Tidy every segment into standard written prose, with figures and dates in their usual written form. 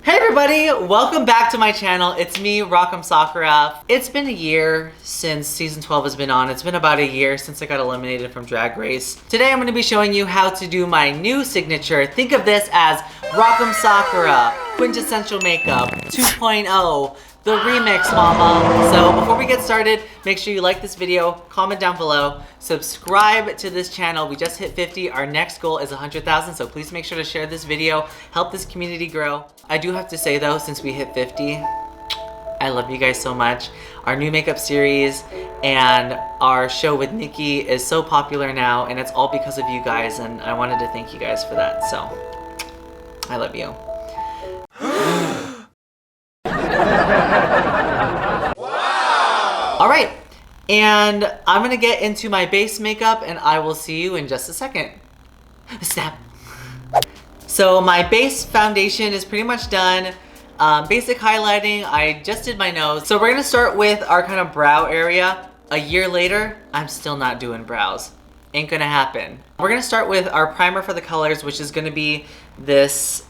Hey everybody, welcome back to my channel. It's me, M Sakura. It's been a year since season 12 has been on. It's been about a year since I got eliminated from Drag Race. Today I'm going to be showing you how to do my new signature. Think of this as M Sakura Quintessential Makeup 2.0. The remix, mama. So before we get started, make sure you like this video, comment down below, subscribe to this channel. We just hit 50. Our next goal is 100,000, so please make sure to share this video, help this community grow. I do have to say though, since we hit 50, I love you guys so much. Our new makeup series and our show with Nikki is so popular now, and it's all because of you guys, and I wanted to thank you guys for that. So, I love you. All right, and I'm gonna get into my base makeup and I will see you in just a second. Snap. So my base foundation is pretty much done. Basic highlighting, I just did my nose. So we're gonna start with our kind of brow area. A year later, I'm still not doing brows. Ain't gonna happen. We're gonna start with our primer for the colors, which is gonna be this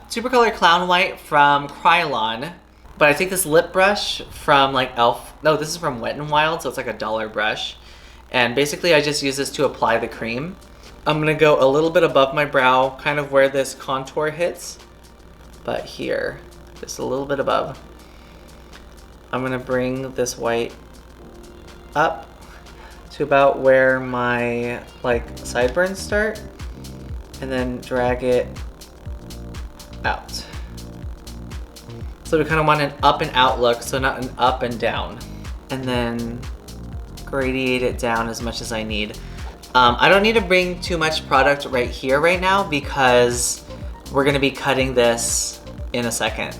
Super Color Clown White from Krylon. But I take this lip brush from like e.l.f. No, this is from Wet n Wild, so it's like a $1 brush. And basically I just use this to apply the cream. I'm gonna go a little bit above my brow, kind of where this contour hits. But here, just a little bit above. I'm gonna bring this white up to about where my like sideburns start. And then drag it out. So we kind of want an up and out look, so not an up and down. And then gradiate it down as much as I need. I don't need to bring too much product right here right now because we're gonna be cutting this in a second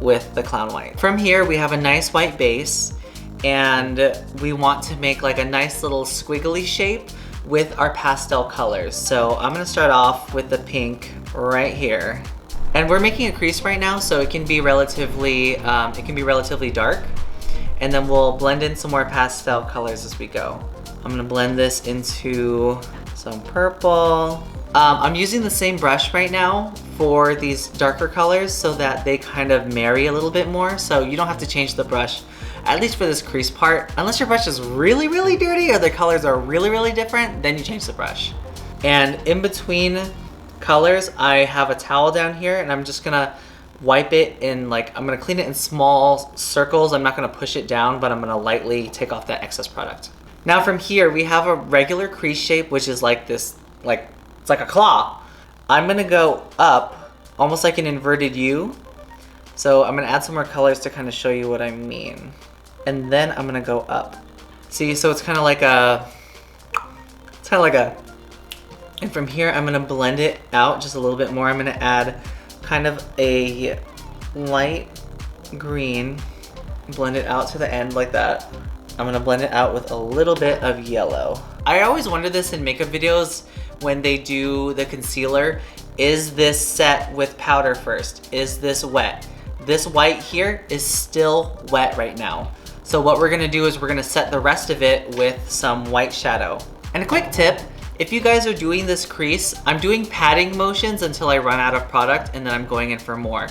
with the Clown White. From here, we have a nice white base and we want to make like a nice little squiggly shape with our pastel colors. So I'm gonna start off with the pink right here. And we're making a crease right now, so it can be relatively dark. And then we'll blend in some more pastel colors as we go. I'm gonna blend this into some purple. I'm using the same brush right now for these darker colors so that they kind of marry a little bit more. So you don't have to change the brush, at least for this crease part. Unless your brush is really, really dirty or the colors are really, really different, then you change the brush. And in between colors, I have a towel down here and I'm just gonna wipe it in like, I'm gonna clean it in small circles. I'm not gonna push it down, but I'm gonna lightly take off that excess product. Now from here, we have a regular crease shape, which is like this, like, it's like a claw. I'm gonna go up, almost like an inverted U. So I'm gonna add some more colors to kind of show you what I mean. And then I'm gonna go up. See, so it's kind of like a, and from here, I'm gonna blend it out just a little bit more. I'm gonna add kind of a light green, blend it out to the end like that. I'm gonna blend it out with a little bit of yellow. I always wonder this in makeup videos when they do the concealer. Is this set with powder first? Is this wet? This white here is still wet right now. So what we're gonna do is we're gonna set the rest of it with some white shadow. And a quick tip, if you guys are doing this crease, I'm doing patting motions until I run out of product and then I'm going in for more.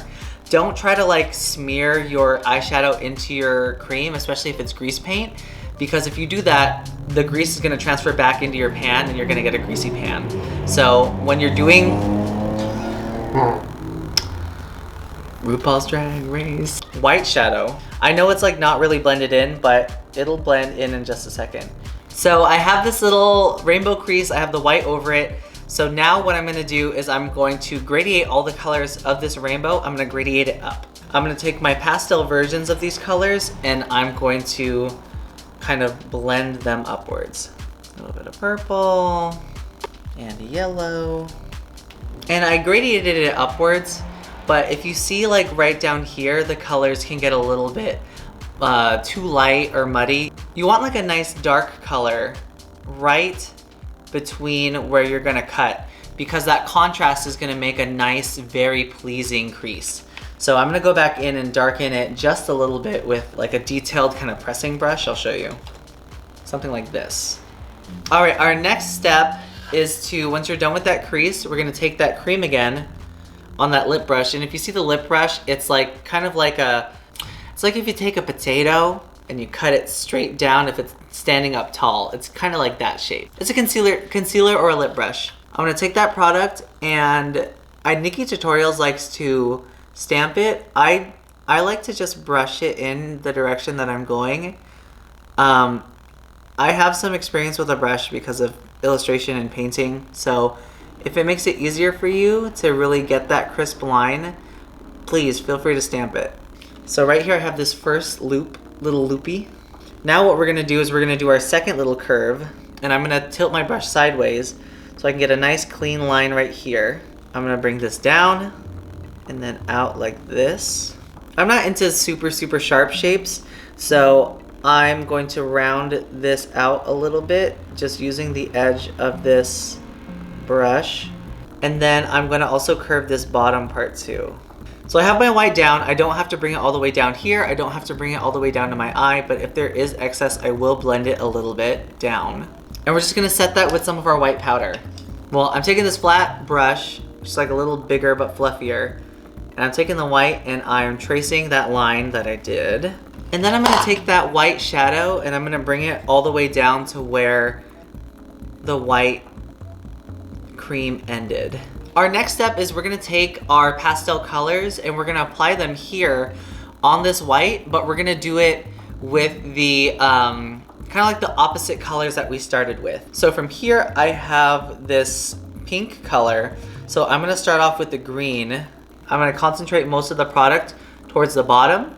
Don't try to like smear your eyeshadow into your cream, especially if it's grease paint, because if you do that, the grease is gonna transfer back into your pan and you're gonna get a greasy pan. So when you're doing RuPaul's Drag Race white shadow, I know it's like not really blended in, but it'll blend in just a second. So I have this little rainbow crease, I have the white over it. So now what I'm gonna do is I'm going to gradiate all the colors of this rainbow. I'm gonna gradiate it up. I'm gonna take my pastel versions of these colors and I'm going to kind of blend them upwards. A little bit of purple and yellow. And I gradiated it upwards, but if you see like right down here, the colors can get a little bit too light or muddy. You want like a nice dark color right between where you're gonna cut, because that contrast is gonna make a nice, very pleasing crease. So I'm gonna go back in and darken it just a little bit with like a detailed kind of pressing brush. I'll show you. Something like this. All right, our next step is to, once you're done with that crease, we're gonna take that cream again, on that lip brush. And if you see the lip brush, it's like kind of like it's like if you take a potato and you cut it straight down if it's standing up tall. It's kind of like that shape. It's a concealer or a lip brush. I'm gonna take that product, and Nikki Tutorials likes to stamp it. I like to just brush it in the direction that I'm going. I have some experience with a brush because of illustration and painting, so if it makes it easier for you to really get that crisp line, please feel free to stamp it. So right here I have this first loop, little loopy. Now what we're gonna do is we're gonna do our second little curve, and I'm gonna tilt my brush sideways so I can get a nice clean line right here. I'm gonna bring this down and then out like this. I'm not into super sharp shapes, so I'm going to round this out a little bit, just using the edge of this brush. And then I'm gonna also curve this bottom part too. So I have my white down. I don't have to bring it all the way down here. I don't have to bring it all the way down to my eye, but if there is excess, I will blend it a little bit down. And we're just gonna set that with some of our white powder. Well, I'm taking this flat brush, just like a little bigger but fluffier, and I'm taking the white and I'm tracing that line that I did. And then I'm gonna take that white shadow and I'm gonna bring it all the way down to where the white cream ended. Our next step is we're gonna take our pastel colors and we're gonna apply them here on this white, but we're gonna do it with the kind of like the opposite colors that we started with. So from here I have this pink color, so I'm gonna start off with the green. I'm gonna concentrate most of the product towards the bottom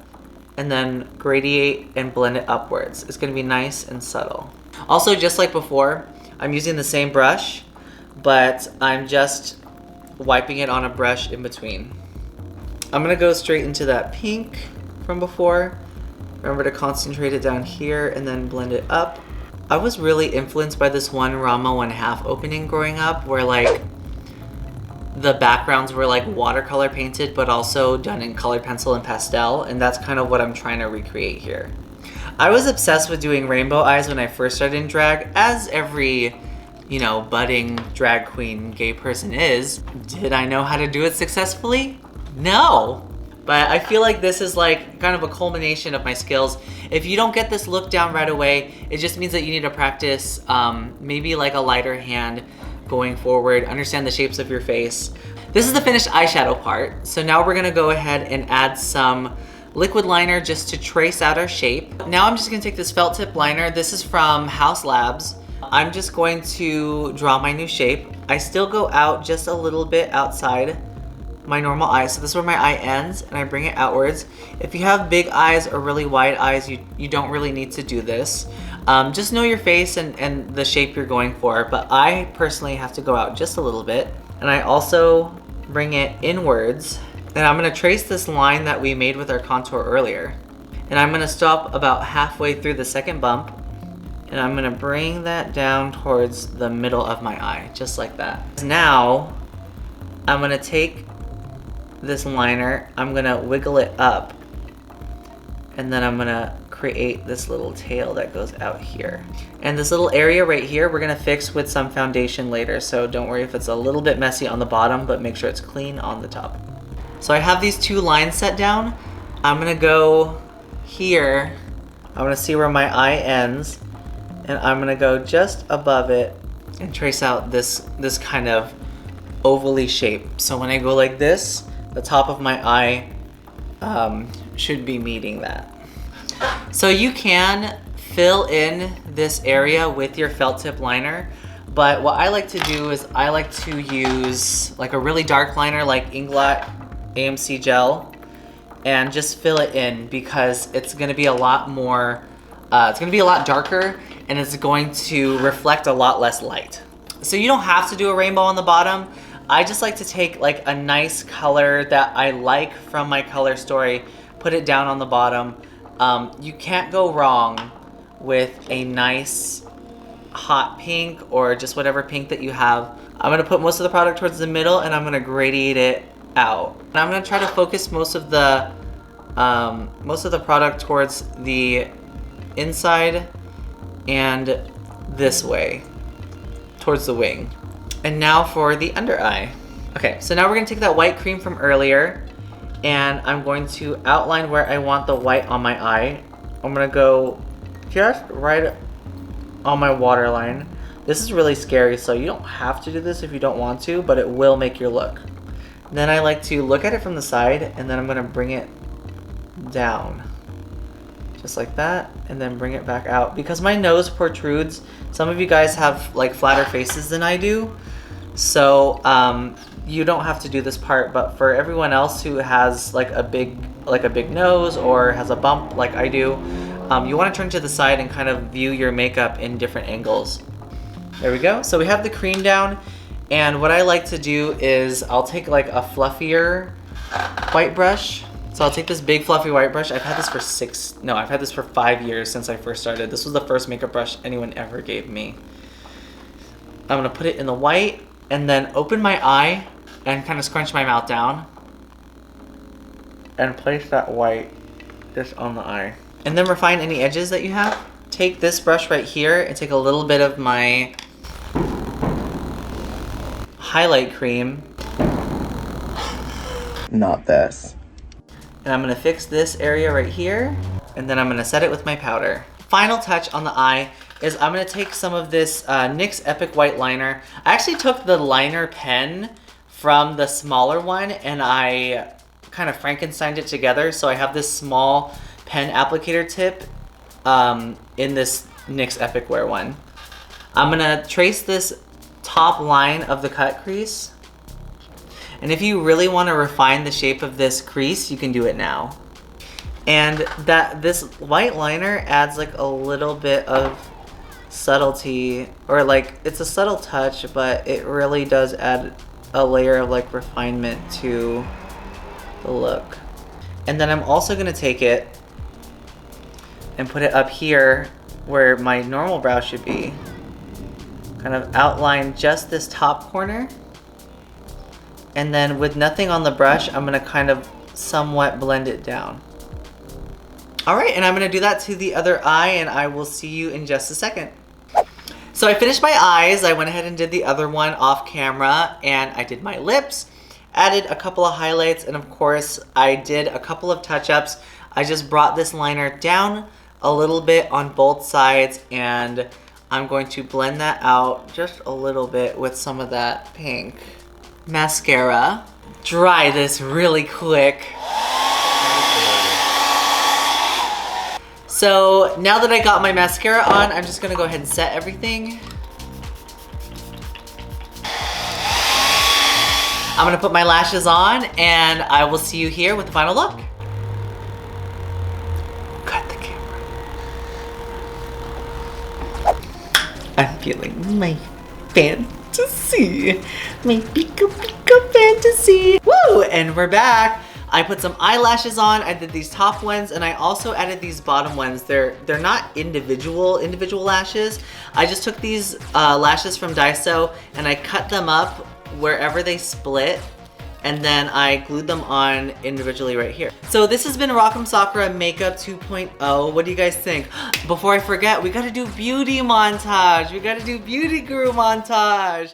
and then gradiate and blend it upwards. It's gonna be nice and subtle. Also, just like before, I'm using the same brush, but I'm just wiping it on a brush in between. I'm gonna go straight into that pink from before. Remember to concentrate it down here and then blend it up. I was really influenced by this one Rama 1/2 opening growing up, where like the backgrounds were like watercolor painted but also done in colored pencil and pastel, and that's kind of what I'm trying to recreate here. I was obsessed with doing rainbow eyes when I first started in drag, as every, you know, budding drag queen gay person is. Did I know how to do it successfully? No. But I feel like this is like kind of a culmination of my skills. If you don't get this look down right away, it just means that you need to practice maybe like a lighter hand going forward, understand the shapes of your face. This is the finished eyeshadow part. So now we're gonna go ahead and add some liquid liner just to trace out our shape. Now I'm just gonna take this felt tip liner. This is from House Labs. I'm just going to draw my new shape. I still go out just a little bit outside my normal eye. So this is where my eye ends, and I bring it outwards. If you have big eyes or really wide eyes, you don't really need to do this. Just know your face and the shape you're going for, but I personally have to go out just a little bit. And I also bring it inwards, and I'm gonna trace this line that we made with our contour earlier. And I'm gonna stop about halfway through the second bump, and I'm gonna bring that down towards the middle of my eye, just like that. Now, I'm gonna take this liner, I'm gonna wiggle it up, and then I'm gonna create this little tail that goes out here. And this little area right here, we're gonna fix with some foundation later, so don't worry if it's a little bit messy on the bottom, but make sure it's clean on the top. So I have these two lines set down. I'm gonna go here, I'm gonna see where my eye ends, and I'm gonna go just above it and trace out this kind of ovally shape. So when I go like this, the top of my eye should be meeting that. So you can fill in this area with your felt tip liner, but what I like to do is I like to use like a really dark liner like Inglot AMC gel and just fill it in, because it's gonna be a lot more, it's gonna be a lot darker, and it's going to reflect a lot less light. So you don't have to do a rainbow on the bottom. I just like to take like a nice color that I like from my color story, put it down on the bottom. You can't go wrong with a nice hot pink or just whatever pink that you have. I'm gonna put most of the product towards the middle, and I'm gonna gradiate it out. And I'm gonna try to focus most of the product towards the inside and this way, towards the wing. And now for the under eye. Okay, so now we're gonna take that white cream from earlier and I'm going to outline where I want the white on my eye. I'm gonna go just right on my waterline. This is really scary, so you don't have to do this if you don't want to, but it will make your look. Then I like to look at it from the side and then I'm gonna bring it down. Just like that, and then bring it back out. Because my nose protrudes, some of you guys have like flatter faces than I do, so you don't have to do this part, but for everyone else who has like a big nose or has a bump like I do, you want to turn to the side and kind of view your makeup in different angles. There we go. So we have the cream down, and what I like to do is I'll take like a fluffier white brush. So I'll take this big fluffy white brush. I've had this for 5 years since I first started. This was the first makeup brush anyone ever gave me. I'm gonna put it in the white and then open my eye and kind of scrunch my mouth down and place that white just on the eye. And then refine any edges that you have. Take this brush right here and take a little bit of my highlight cream. Not this. And I'm gonna fix this area right here, and then I'm gonna set it with my powder. Final touch on the eye is I'm gonna take some of this NYX Epic White Liner. I actually took the liner pen from the smaller one and I kind of Frankensteined it together. So I have this small pen applicator tip in this NYX Epic Wear one. I'm gonna trace this top line of the cut crease. And if you really want to refine the shape of this crease, you can do it now. And this white liner adds like a little bit of subtlety, or like it's a subtle touch, but it really does add a layer of like refinement to the look. And then I'm also gonna take it and put it up here where my normal brow should be. Kind of outline just this top corner. And then with nothing on the brush, I'm gonna kind of somewhat blend it down. All right, and I'm gonna do that to the other eye, and I will see you in just a second. So I finished my eyes. I went ahead and did the other one off camera, and I did my lips, added a couple of highlights, and of course, I did a couple of touch-ups. I just brought this liner down a little bit on both sides, and I'm going to blend that out just a little bit with some of that pink mascara. Dry this really quick. So now that I got my mascara on, I'm just gonna go ahead and set everything. I'm gonna put my lashes on and I will see you here with the final look. Cut the camera. I'm feeling my fantasy. My Pika Pika fantasy. Woo! And we're back. I put some eyelashes on. I did these top ones, and I also added these bottom ones. They're not individual lashes. I just took these lashes from Daiso and I cut them up wherever they split, and then I glued them on individually right here. So this has been M Sakura Makeup 2.0. What do you guys think? Before I forget, we gotta do beauty montage. We gotta do beauty guru montage.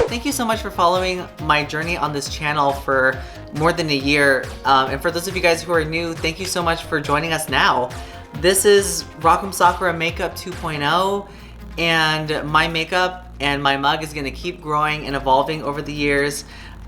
Thank you so much for following my journey on this channel for more than a year. And for those of you guys who are new, thank you so much for joining us now. This is M Sakura Makeup 2.0, and my makeup and my mug is gonna keep growing and evolving over the years.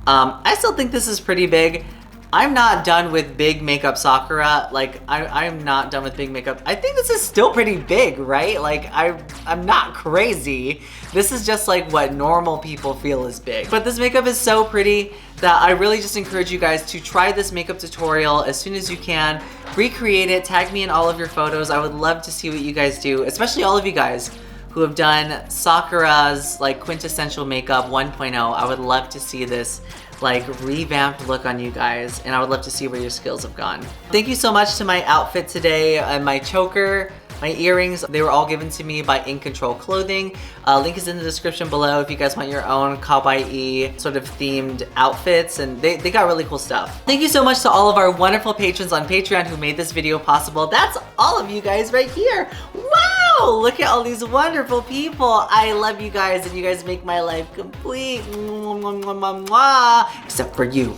I still think this is pretty big. I'm not done with big makeup Sakura. Like, I'm not done with big makeup. I think this is still pretty big, right? Like, I'm not crazy. This is just like what normal people feel is big. But this makeup is so pretty that I really just encourage you guys to try this makeup tutorial as soon as you can. Recreate it, tag me in all of your photos. I would love to see what you guys do, especially all of you guys who have done Sakura's like quintessential makeup 1.0. I would love to see this like revamped look on you guys, and I would love to see where your skills have gone. Thank you so much to my outfit today and my choker. My earrings, they were all given to me by In Control Clothing. Link is in the description below if you guys want your own kawaii sort of themed outfits, and they got really cool stuff. Thank you so much to all of our wonderful patrons on Patreon who made this video possible. That's all of you guys right here. Wow, look at all these wonderful people. I love you guys, and you guys make my life complete. Mwah, mwah, mwah, mwah, mwah. Except for you.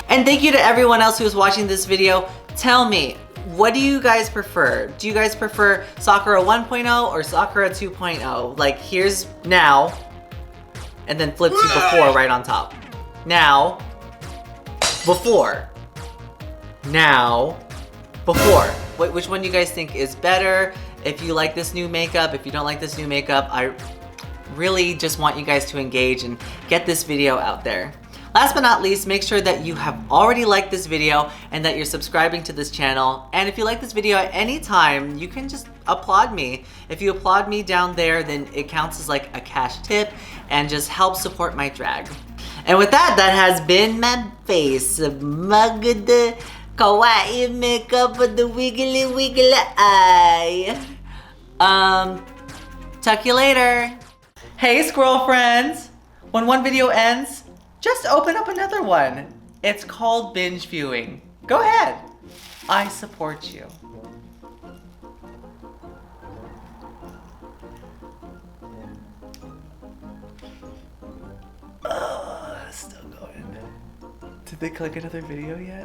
And thank you to everyone else who is watching this video. Tell me, what do you guys prefer? Do you guys prefer Sakura 1.0 or Sakura 2.0? Like, here's now, and then flip to before right on top. Now, before. Now, before. Which one do you guys think is better? If you like this new makeup, if you don't like this new makeup, I really just want you guys to engage and get this video out there. Last but not least, make sure that you have already liked this video and that you're subscribing to this channel. And if you like this video at any time, you can just applaud me. If you applaud me down there, then it counts as like a cash tip and just help support my drag. And with that, that has been my face of my good kawaii makeup with the wiggly wiggly eye. Talk you later. Hey squirrel friends, when one video ends, just open up another one. It's called binge viewing. Go ahead. I support you. Still going. Did they click another video yet?